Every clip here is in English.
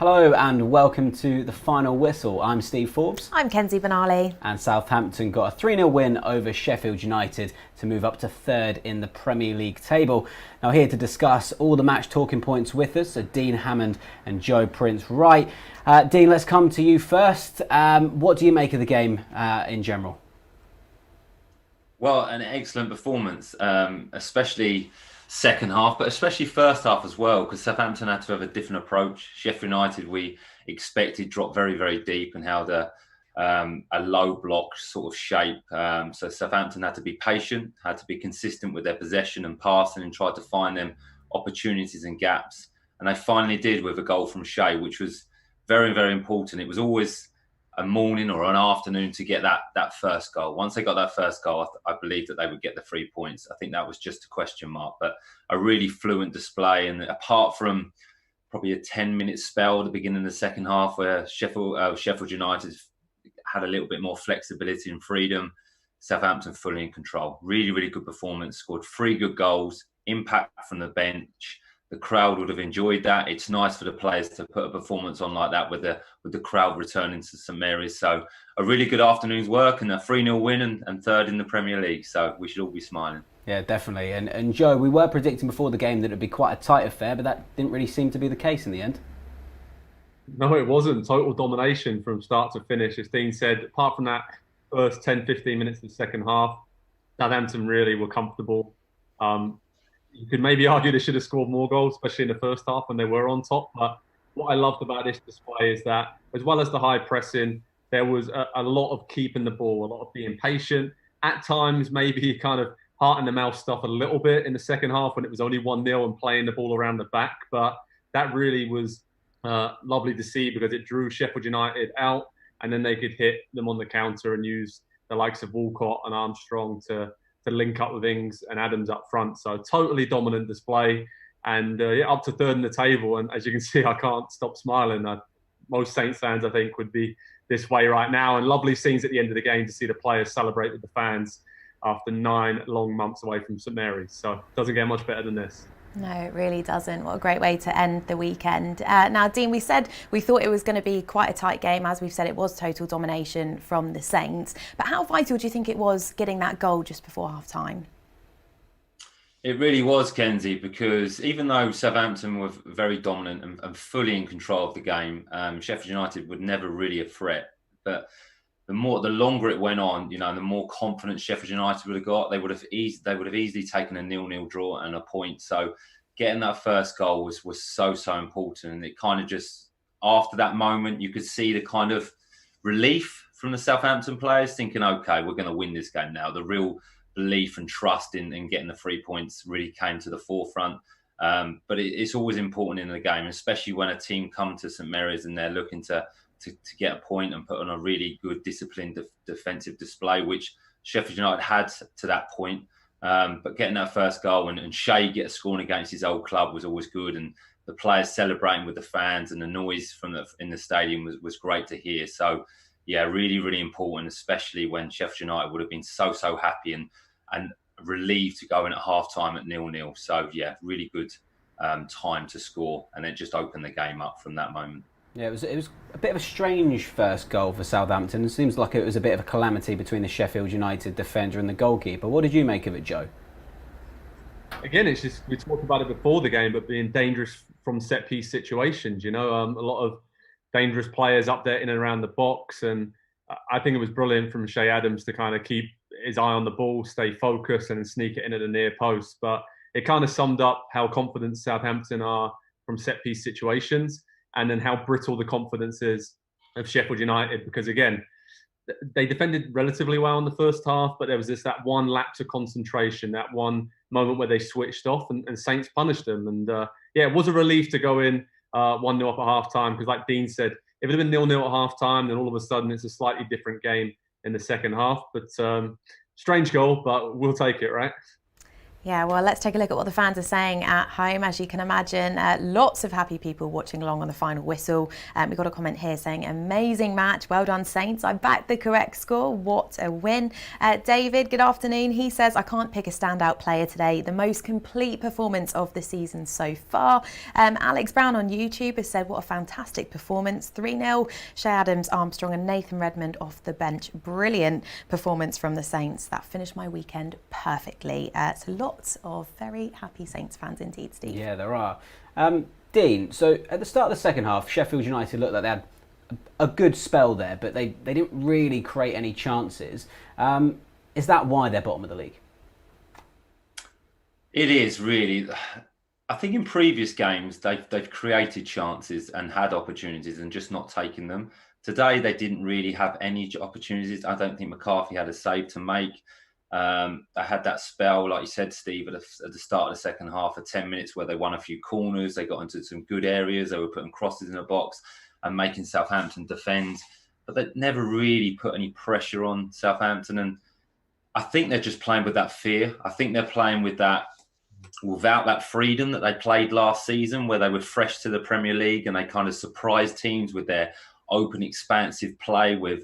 Hello and welcome to the final whistle. I'm Steve Forbes. I'm Kenzie Benali. And Southampton got a 3-0 win over Sheffield United to move up to third in the Premier League table. Now here to discuss all the match talking points with us are Dean Hammond and Joe Prince-Wright. Dean, let's come to you first. What do you make of the game in general? Well, an excellent performance, especially second half, but especially first half as well, because Southampton had to have a different approach. Sheffield United, we expected, dropped very, very deep and held a low block sort of shape. So Southampton had to be patient, had to be consistent with their possession and passing, and tried to find them opportunities and gaps. And they finally did with a goal from Shea, which was very, very important. It was always a morning or an afternoon to get that first goal. Once they got that first goal, I believe that they would get the 3 points. I think that was just a question mark, but a really fluent display. And apart from probably a 10-minute spell at the beginning of the second half where Sheffield United had a little bit more flexibility and freedom, Southampton fully in control. Really, really good performance. Scored 3 good goals, impact from the bench. The crowd would have enjoyed that. It's nice for the players to put a performance on like that with the crowd returning to St Mary's. So a really good afternoon's work and a 3-0 win and third in the Premier League. So we should all be smiling. Yeah, definitely. And Joe, we were predicting before the game that it'd be quite a tight affair, but that didn't really seem to be the case in the end. No, it wasn't. Total domination from start to finish. As Dean said, apart from that first 10, 15 minutes of the second half, Southampton really were comfortable. You could maybe argue they should have scored more goals, especially in the first half when they were on top. But what I loved about this display is that, as well as the high pressing, there was a lot of keeping the ball, a lot of being patient. At times, maybe kind of heart in the mouth stuff a little bit in the second half when it was only 1-0 and playing the ball around the back. But that really was lovely to see because it drew Sheffield United out, and then they could hit them on the counter and use the likes of Walcott and Armstrong to link up with Ings and Adams up front. So totally dominant display and up to third in the table. And as you can see, I can't stop smiling. Most Saints fans, I think, would be this way right now. And lovely scenes at the end of the game to see the players celebrate with the fans after 9 long months away from St Mary's. So it doesn't get much better than this. No, it really doesn't. What a great way to end the weekend. Now, Dean, we said we thought it was going to be quite a tight game. As we've said, it was total domination from the Saints. But how vital do you think it was getting that goal just before half-time? It really was, Kenzie, because even though Southampton were very dominant and fully in control of the game, Sheffield United were never really a threat. But the longer it went on, the more confidence Sheffield United would have got. They would have easily taken a 0-0 draw and a point. So getting that first goal was so important. And it kind of just, after that moment, you could see the kind of relief from the Southampton players thinking, okay, we're going to win this game now. The real belief and trust in getting the 3 points really came to the forefront. But it's always important in the game, especially when a team come to St Mary's and they're looking to get a point and put on a really good disciplined defensive display, which Sheffield United had to that point. But getting that first goal and Shea get a scoring against his old club was always good. And the players celebrating with the fans and the noise in the stadium was great to hear. So, yeah, really, really important, especially when Sheffield United would have been so happy and relieved to go in at half-time at 0-0. So, yeah, really good time to score. And it just opened the game up from that moment. Yeah, it was a bit of a strange first goal for Southampton. It seems like it was a bit of a calamity between the Sheffield United defender and the goalkeeper. What did you make of it, Joe? Again, it's just, we talked about it before the game, but being dangerous from set-piece situations, a lot of dangerous players up there in and around the box. And I think it was brilliant from Shea Adams to kind of keep his eye on the ball, stay focused and sneak it in at the near post. But it kind of summed up how confident Southampton are from set-piece situations, and then how brittle the confidence is of Sheffield United. Because again, they defended relatively well in the first half, but there was that one lapse of concentration, that one moment where they switched off and Saints punished them. And it was a relief to go in 1-0 up at half-time, because like Dean said, if it had been 0-0 at half-time, then all of a sudden it's a slightly different game in the second half. But strange goal, but we'll take it, right? Yeah, well, let's take a look at what the fans are saying at home. As you can imagine, lots of happy people watching along on the final whistle. We've got a comment here saying, amazing match. Well done, Saints. I backed the correct score. What a win. David, good afternoon. He says, I can't pick a standout player today. The most complete performance of the season so far. Alex Brown on YouTube has said, what a fantastic performance. 3-0. Shea Adams, Armstrong and Nathan Redmond off the bench. Brilliant performance from the Saints. That finished my weekend perfectly. So lots of very happy Saints fans indeed, Steve. Yeah, there are. Dean, so at the start of the second half, Sheffield United looked like they had a good spell there, but they didn't really create any chances. Is that why they're bottom of the league? It is really. I think in previous games they've created chances and had opportunities and just not taken them. Today they didn't really have any opportunities. I don't think McCarthy had a save to make. I had that spell, like you said, Steve, at the start of the second half for 10 minutes where they won a few corners. They got into some good areas. They were putting crosses in the box and making Southampton defend. But they never really put any pressure on Southampton. And I think they're just playing with that fear. I think they're playing with that without that freedom that they played last season, where they were fresh to the Premier League and they kind of surprised teams with their open, expansive play, with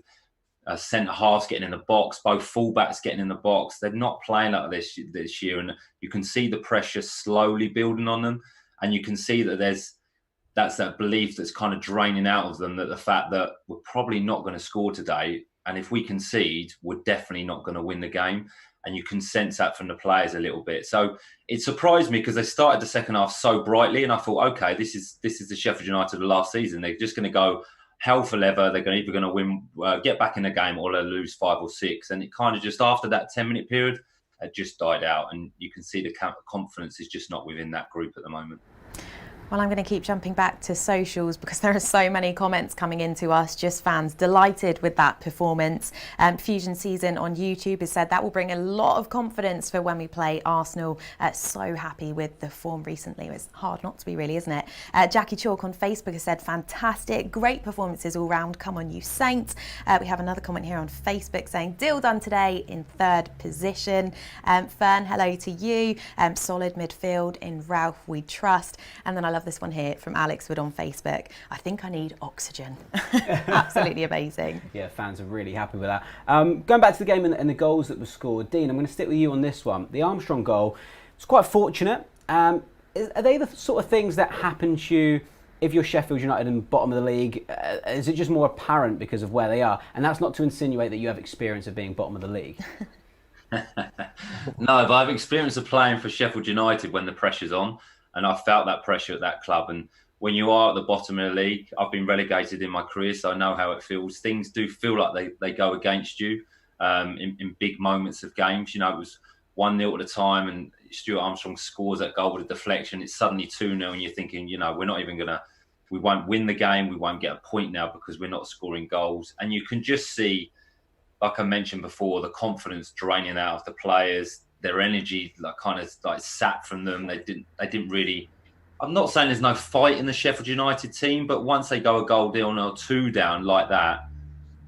centre halves getting in the box, both fullbacks getting in the box. They're not playing like this year, and you can see the pressure slowly building on them, and you can see that that's that belief that's kind of draining out of them, that the fact that we're probably not going to score today, and if we concede, we're definitely not going to win the game. And you can sense that from the players a little bit. So it surprised me because they started the second half so brightly, and I thought, okay, this is the Sheffield United of last season. They're just going to go hell for leather. They're either going to win, get back in the game, or they'll lose 5 or 6. And it kind of just after that 10-minute period, it just died out. And you can see the confidence is just not within that group at the moment. Well, I'm going to keep jumping back to socials because there are so many comments coming into us, just fans delighted with that performance. Fusion Season on YouTube has said that will bring a lot of confidence for when we play Arsenal. So happy with the form recently. It's hard not to be, really, isn't it? Jackie Chalk on Facebook has said, fantastic, great performances all round. Come on, you Saints. We have another comment here on Facebook saying, deal done today in 3rd position. Fern, hello to you. Solid midfield in Ralph we trust. And then I love this one here from Alex Wood on Facebook. I think I need oxygen. Absolutely amazing. Yeah, fans are really happy with that. Going back to the game and the goals that were scored, Dean, I'm going to stick with you on this one. The Armstrong goal was quite fortunate. Are they the sort of things that happen to you if you're Sheffield United and bottom of the league? Is it just more apparent because of where they are? And that's not to insinuate that you have experience of being bottom of the league. No, but I've experience of playing for Sheffield United when the pressure's on. And I felt that pressure at that club. And when you are at the bottom of the league, I've been relegated in my career, so I know how it feels. Things do feel like they go against you in big moments of games. You know, it was 1-0 at the time, and Stuart Armstrong scores that goal with a deflection. It's suddenly 2-0, and you're thinking, you know, we won't win the game. We won't get a point now because we're not scoring goals. And you can just see, like I mentioned before, the confidence draining out of the players. Their energy kind of sat from them. They didn't really. I'm not saying there's no fight in the Sheffield United team, but once they go a goal down or 2 down like that,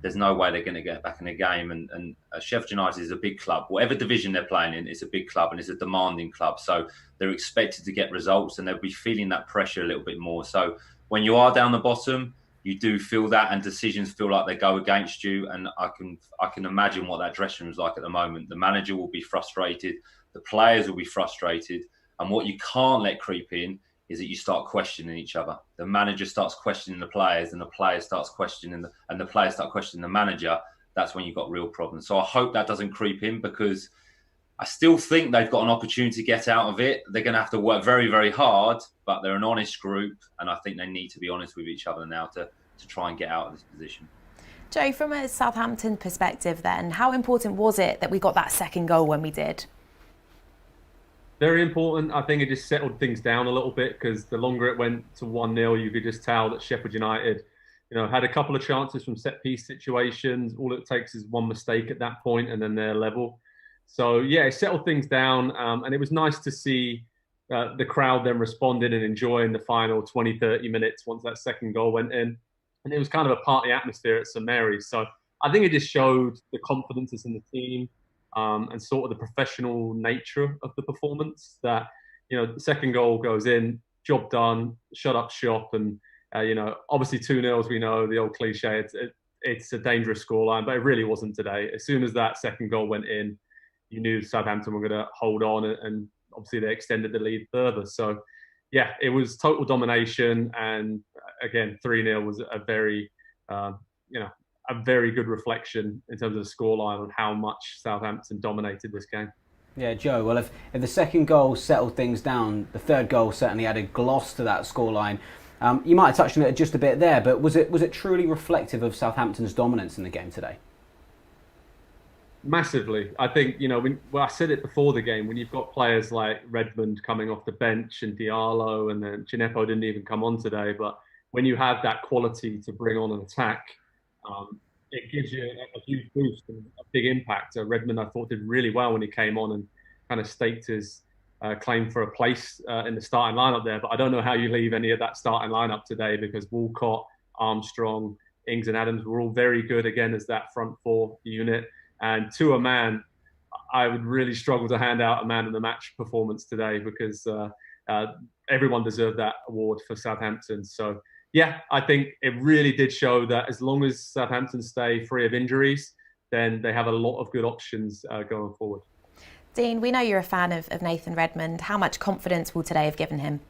there's no way they're going to get back in the game. And Sheffield United is a big club. Whatever division they're playing in, it's a big club and it's a demanding club. So they're expected to get results, and they'll be feeling that pressure a little bit more. So when you are down the bottom, you do feel that, and decisions feel like they go against you. And I can imagine what that dressing room is like at the moment. The manager will be frustrated, the players will be frustrated, and what you can't let creep in is that you start questioning each other. The manager starts questioning the players, and the players starts questioning and the players start questioning the manager. That's when you've got real problems. So I hope that doesn't creep in, because I still think they've got an opportunity to get out of it. They're going to have to work very, very hard, but they're an honest group, and I think they need to be honest with each other now to try and get out of this position. Joe, from a Southampton perspective then, how important was it that we got that second goal when we did? Very important. I think it just settled things down a little bit, because the longer it went to 1-0, you could just tell that Sheffield United, had a couple of chances from set-piece situations. All it takes is one mistake at that point, and then they're level. So, yeah, it settled things down, and it was nice to see the crowd then responding and enjoying the final 20, 30 minutes once that second goal went in. And it was kind of a party atmosphere at St Mary's. So I think it just showed the confidence that's in the team. and sort of the professional nature of the performance. That, the second goal goes in, job done, shut up shop, and obviously 2-0, as we know, the old cliche. It's a dangerous scoreline, but it really wasn't today. As soon as that second goal went in, you knew Southampton were going to hold on, and obviously they extended the lead further. So, yeah, it was total domination, and again, 3-0 was a very, a very good reflection in terms of the scoreline on how much Southampton dominated this game. Yeah, Joe, well, if the second goal settled things down, the third goal certainly added gloss to that scoreline. You might have touched on it just a bit there, but was it truly reflective of Southampton's dominance in the game today? Massively. I think, I said it before the game, when you've got players like Redmond coming off the bench and Diallo, and then Gineppo didn't even come on today, but when you have that quality to bring on an attack, it gives you a huge boost and a big impact. Redmond, I thought, did really well when he came on and kind of staked his claim for a place in the starting lineup there. But I don't know how you leave any of that starting lineup today, because Walcott, Armstrong, Ings and Adams were all very good again as that front four unit. And to a man, I would really struggle to hand out a man of the match performance today, because everyone deserved that award for Southampton. So, yeah, I think it really did show that as long as Southampton stay free of injuries, then they have a lot of good options going forward. Dean, we know you're a fan of Nathan Redmond. How much confidence will today have given him?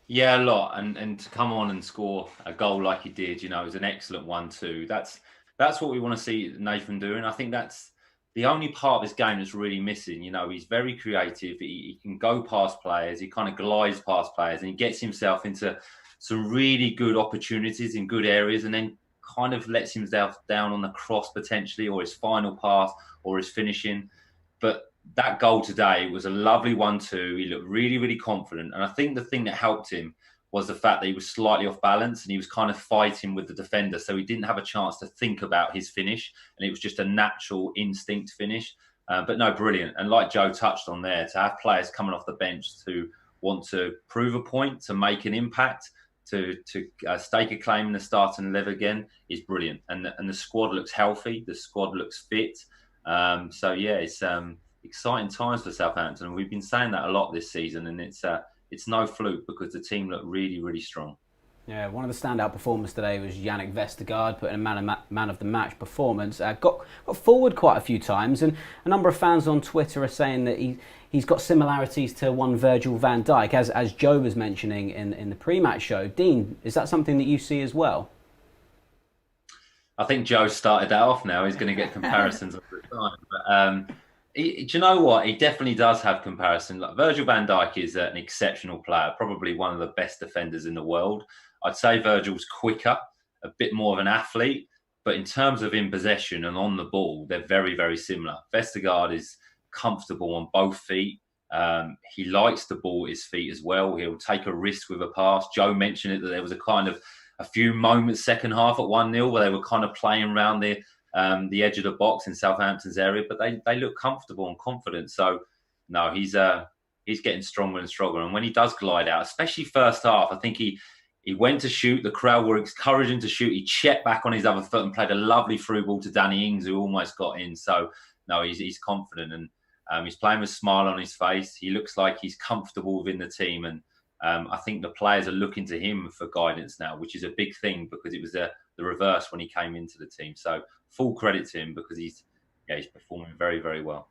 Yeah, a lot. And to come on and score a goal like he did, it was an excellent 1-2. That's what we want to see Nathan doing. I think that's the only part of his game that's really missing. He's very creative. He can go past players. He kind of glides past players, and he gets himself into some really good opportunities in good areas, and then kind of lets himself down on the cross potentially, or his final pass, or his finishing. But that goal today was a lovely 1-2. He looked really, really confident. And I think the thing that helped him was the fact that he was slightly off balance, and he was kind of fighting with the defender. So he didn't have a chance to think about his finish, and it was just a natural instinct finish. But no, brilliant. And like Joe touched on there, to have players coming off the bench to want to prove a point, to make an impact, to stake a claim in the starting 11 again is brilliant. And the squad looks healthy. The squad looks fit. So yeah, it's exciting times for Southampton. And we've been saying that a lot this season, and it's no fluke, because the team look really, really strong. Yeah, one of the standout performers today was Yannick Vestergaard, putting a man of the match performance. Got forward quite a few times, and a number of fans on Twitter are saying that he's got similarities to one Virgil van Dijk, as Joe was mentioning in the pre-match show. Dean, is that something that you see as well? I think Joe started that off now. He's going to get comparisons all the time. But, do you know what? He definitely does have comparison. Like, Virgil van Dijk is an exceptional player, probably one of the best defenders in the world. I'd say Virgil's quicker, a bit more of an athlete, but in terms of in possession and on the ball, they're very, very similar. Vestergaard is comfortable on both feet. He likes the ball at his feet as well. He'll take a risk with a pass. Joe mentioned it, that there was a few moments second half at 1-0 where they were kind of playing around the edge of the box in Southampton's area, but they look comfortable and confident. So no, he's getting stronger and stronger. And when he does glide out, especially first half, I think he went to shoot. The crowd were encouraging to shoot. He checked back on his other foot and played a lovely through ball to Danny Ings, who almost got in. So no, he's confident, and he's playing with a smile on his face. He looks like he's comfortable within the team, and I think the players are looking to him for guidance now, which is a big thing, because it was the reverse when he came into the team. So full credit to him, because he's performing very, very well.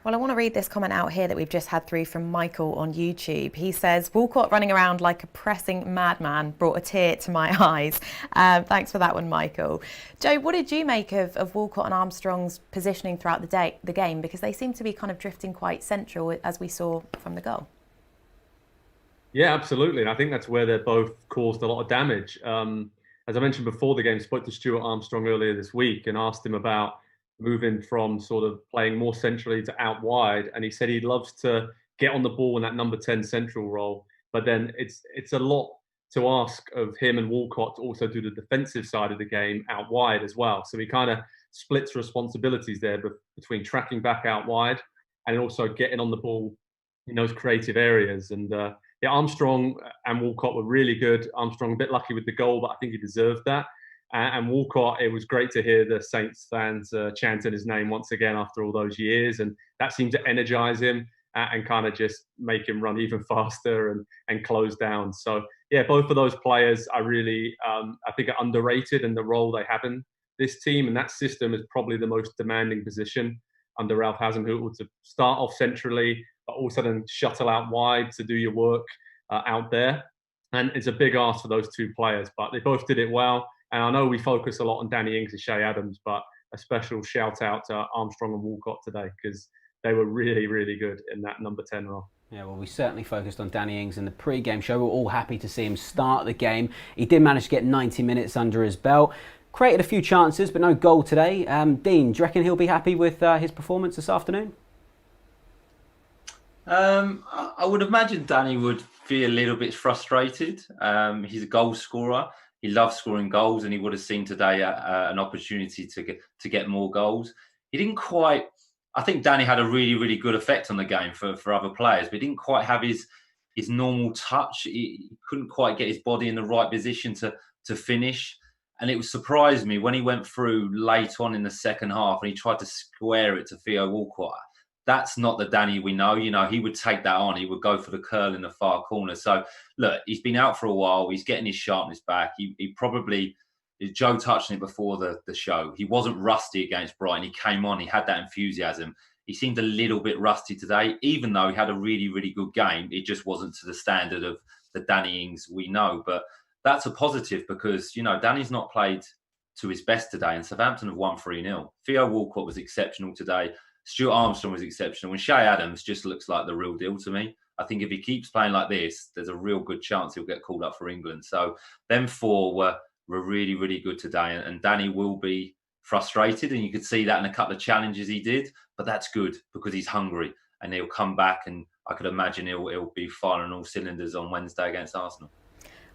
Well, I want to read this comment out here that we've just had through from Michael on YouTube. He says, Walcott running around like a pressing madman brought a tear to my eyes. Thanks for that one, Michael. Joe, what did you make of Walcott and Armstrong's positioning throughout the game? Because they seem to be kind of drifting quite central, as we saw from the goal. Yeah, absolutely. And I think that's where they've both caused a lot of damage. As I mentioned before the game, spoke to Stuart Armstrong earlier this week and asked him about moving from sort of playing more centrally to out wide. And he said he loves to get on the ball in that number 10 central role. But then it's a lot to ask of him and Walcott to also do the defensive side of the game out wide as well. So he kind of splits responsibilities there between tracking back out wide and also getting on the ball in those creative areas. And Armstrong and Walcott were really good. Armstrong a bit lucky with the goal, but I think he deserved that. And Walcott, it was great to hear the Saints fans chanting his name once again after all those years. And that seemed to energise him and kind of just make him run even faster and close down. So, yeah, both of those players I really, I think, are underrated in the role they have in this team. And that system is probably the most demanding position under Ralph Hasenhüttl, to start off centrally, but also then shuttle out wide to do your work out there. And it's a big ask for those two players, but they both did it well. And I know we focus a lot on Danny Ings and Shea Adams, but a special shout out to Armstrong and Walcott today, because they were really, really good in that number 10 role. Yeah, well, we certainly focused on Danny Ings in the pre-game show. We were all happy to see him start the game. He did manage to get 90 minutes under his belt. Created a few chances, but no goal today. Dean, do you reckon he'll be happy with his performance this afternoon? I would imagine Danny would be a little bit frustrated. He's a goal scorer. He loves scoring goals, and he would have seen today an opportunity to get more goals. He didn't quite. I think Danny had a really, really good effect on the game for other players, but he didn't quite have his normal touch. He couldn't quite get his body in the right position to finish. And it surprised me when he went through late on in the second half and he tried to square it to Theo Walcott. That's not the Danny we know. You know, he would take that on. He would go for the curl in the far corner. So, look, he's been out for a while. He's getting his sharpness back. He probably, Joe touched on it before the show, he wasn't rusty against Brighton. He came on. He had that enthusiasm. He seemed a little bit rusty today, even though he had a really, really good game. It just wasn't to the standard of the Danny Ings we know. But that's a positive because, you know, Danny's not played to his best today, and Southampton have won 3-0. Theo Walcott was exceptional today. Stuart Armstrong was exceptional. And Shea Adams just looks like the real deal to me. I think if he keeps playing like this, there's a real good chance he'll get called up for England. So them four were really, really good today. And Danny will be frustrated, and you could see that in a couple of challenges he did. But that's good because he's hungry and he'll come back, and I could imagine he'll be firing all cylinders on Wednesday against Arsenal.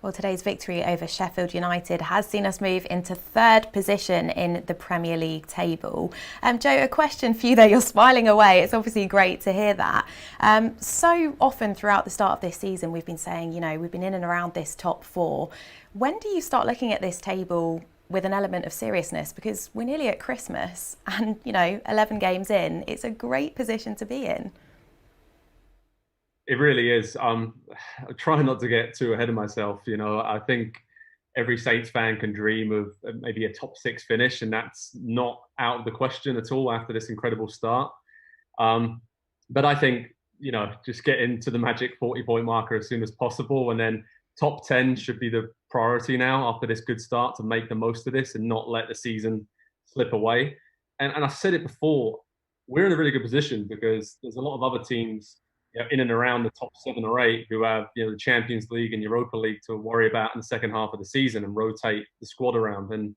Well, today's victory over Sheffield United has seen us move into third position in the Premier League table. Joe, a question for you there. You're smiling away. It's obviously great to hear that. So often throughout the start of this season, we've been saying, you know, we've been in and around this top four. When do you start looking at this table with an element of seriousness? Because we're nearly at Christmas and, you know, 11 games in, it's a great position to be in. It really is. I try not to get too ahead of myself. You know, I think every Saints fan can dream of maybe a top 6 finish, and that's not out of the question at all after this incredible start. But I think, you know, just get into the magic 40-point marker as soon as possible, and then top 10 should be the priority now after this good start, to make the most of this and not let the season slip away. And I said it before, we're in a really good position because there's a lot of other teams, you know, in and around the top 7 or 8 who have, you know, the Champions League and Europa League to worry about in the second half of the season and rotate the squad around. And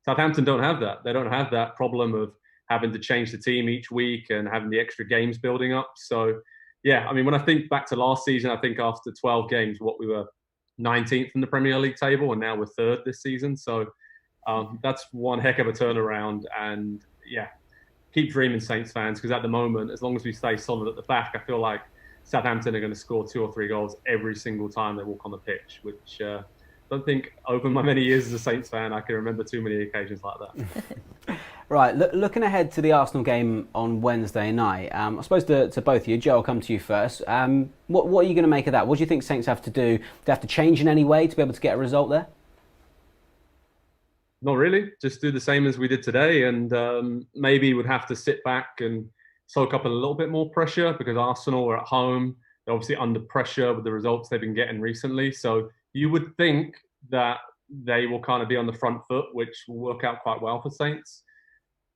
Southampton don't have that. They don't have that problem of having to change the team each week and having the extra games building up. So, yeah, I mean, when I think back to last season, I think after 12 games, we were 19th in the Premier League table, and now we're 3rd this season. So that's one heck of a turnaround. And, yeah, keep dreaming, Saints fans, because at the moment, as long as we stay solid at the back, I feel like Southampton are going to score 2 or 3 goals every single time they walk on the pitch, which I don't think over my many years as a Saints fan, I can remember too many occasions like that. Right, looking ahead to the Arsenal game on Wednesday night, I suppose to both of you, Joe, I'll come to you first. What are you going to make of that? What do you think Saints have to do? Do they have to change in any way to be able to get a result there? Not really. Just do the same as we did today, and maybe would have to sit back and soak up a little bit more pressure because Arsenal are at home. They're obviously under pressure with the results they've been getting recently. So you would think that they will kind of be on the front foot, which will work out quite well for Saints.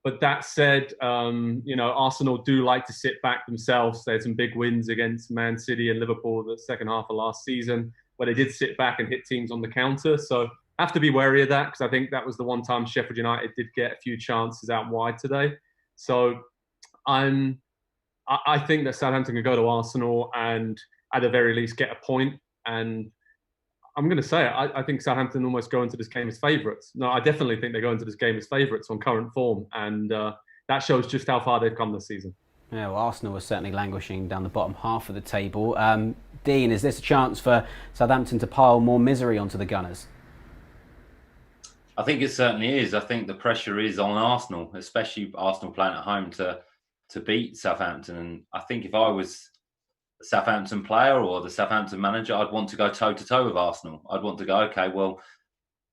But that said, you know, Arsenal do like to sit back themselves. They had some big wins against Man City and Liverpool the second half of last season, where they did sit back and hit teams on the counter. So have to be wary of that, because I think that was the one time Sheffield United did get a few chances out wide today. So I think that Southampton can go to Arsenal and at the very least get a point. And I'm going to say it, I think Southampton almost go into this game as favourites. No, I definitely think they go into this game as favourites on current form. And that shows just how far they've come this season. Yeah, well, Arsenal was certainly languishing down the bottom half of the table. Dean, is this a chance for Southampton to pile more misery onto the Gunners? I think it certainly is. I think the pressure is on Arsenal, especially Arsenal playing at home to beat Southampton. And I think if I was a Southampton player or the Southampton manager, I'd want to go toe to toe with Arsenal. I'd want to go, okay, well,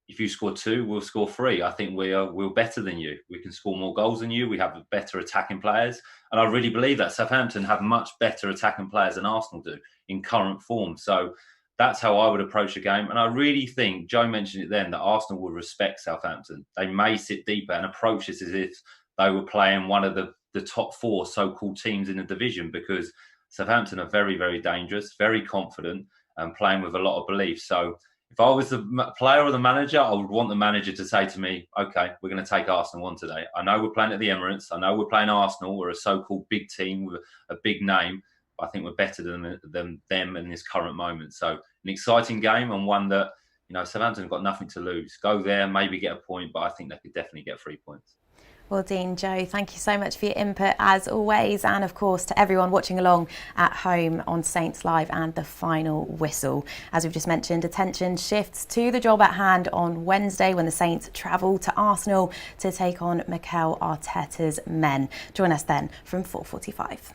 if you score 2, we'll score 3. I think we're better than you. We can score more goals than you. We have better attacking players. And I really believe that Southampton have much better attacking players than Arsenal do in current form. So that's how I would approach the game. And I really think, Joe mentioned it then, that Arsenal will respect Southampton. They may sit deeper and approach this as if they were playing one of the top 4 so-called teams in the division, because Southampton are very, very dangerous, very confident, and playing with a lot of belief. So if I was the player or the manager, I would want the manager to say to me, okay, we're going to take Arsenal on today. I know we're playing at the Emirates. I know we're playing Arsenal. We're a so-called big team with a big name. But I think we're better than them in this current moment. So an exciting game, and one that, Southampton have got nothing to lose. Go there, maybe get a point, but I think they could definitely get 3 points. Well, Dean, Joe, thank you so much for your input as always, and of course to everyone watching along at home on Saints Live and the final whistle. As we've just mentioned, attention shifts to the job at hand on Wednesday when the Saints travel to Arsenal to take on Mikel Arteta's men. Join us then from 4:45.